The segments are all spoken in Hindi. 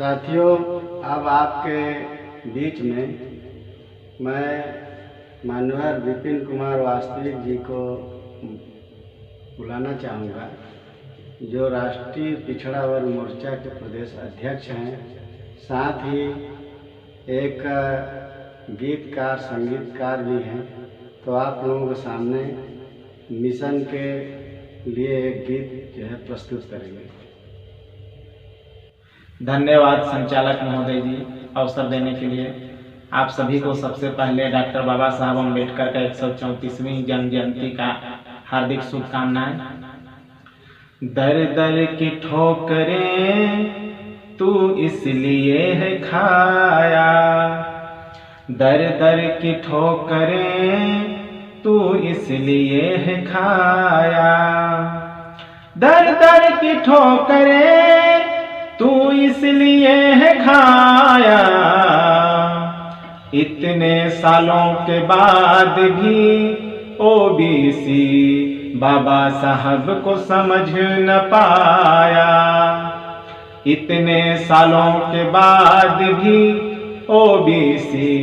साथियों, अब आपके बीच में मैं माननीय विपिन कुमार वास्तविक जी को बुलाना चाहूँगा, जो राष्ट्रीय पिछड़ा वर्ग मोर्चा के प्रदेश अध्यक्ष हैं, साथ ही एक गीतकार संगीतकार भी हैं। तो आप लोगों के सामने मिशन के लिए एक गीत जो है प्रस्तुत करेंगे। धन्यवाद संचालक महोदय जी अवसर देने के लिए। आप सभी को सबसे पहले डॉक्टर बाबा साहब अम्बेडकर का 134वीं जन्म जयंती का हार्दिक शुभकामनाएं। दर दर की ठोकरें तू इसलिए है खाया, दर दर की ठोकरें तू इसलिए है खाया, दर दर की ठोकरें तू इसलिए है खाया। इतने सालों के बाद भी ओबीसी बाबा साहब को समझ न पाया, इतने सालों के बाद भी ओबीसी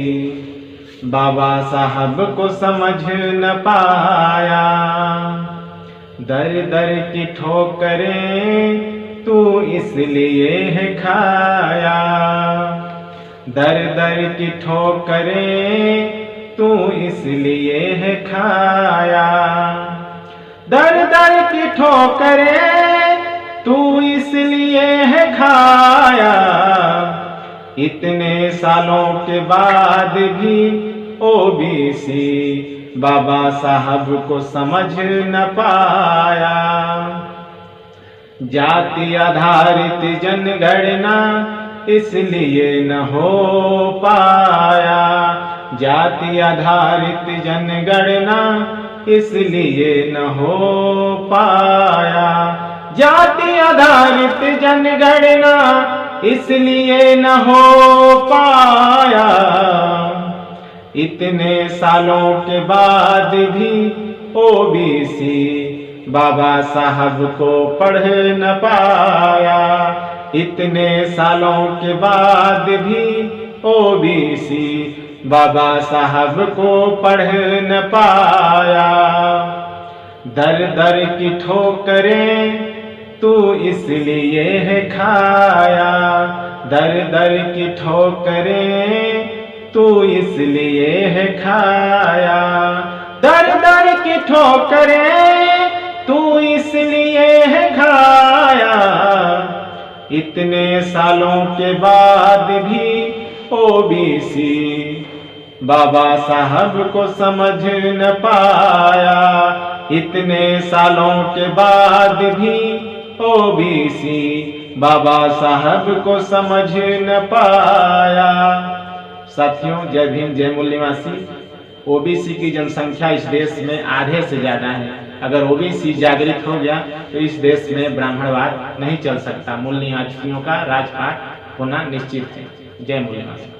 बाबा साहब को समझ न पाया। दर दर की ठोकरें तू इसलिए है खाया, दर दर की ठोकरें तू इसलिए है खाया, दर दर की ठोकरें तू इसलिए है खाया। इतने सालों के बाद भी ओबीसी बाबा साहब को समझ न पाया। जाति आधारित जनगणना इसलिए न हो पाया, जाति आधारित जनगणना इसलिए न हो पाया, जाति आधारित जनगणना इसलिए न हो पाया। इतने सालों के बाद भी ओबीसी बाबा साहब को पढ़ न पाया, इतने सालों के बाद भी ओबीसी बाबा साहब को पढ़ न पाया। दर दर की ठोकरें तू इसलिए है खाया, दर दर की ठोकरें तू इसलिए है खाया, दर दर की ठोकरें तू इसलिए है खाया। इतने सालों के बाद भी ओबीसी बाबा साहब को समझ न पाया, इतने सालों के बाद भी ओबीसी बाबा साहब को समझ न पाया। साथियों, जय भीम, जय मूल निवासी। ओबीसी की जनसंख्या इस देश में आधे से ज्यादा है। अगर ओबीसी जागृत हो गया तो इस देश में ब्राह्मणवाद नहीं चल सकता। मूल निवासियों का राजपाट होना निश्चित है। जय मूल निवासी।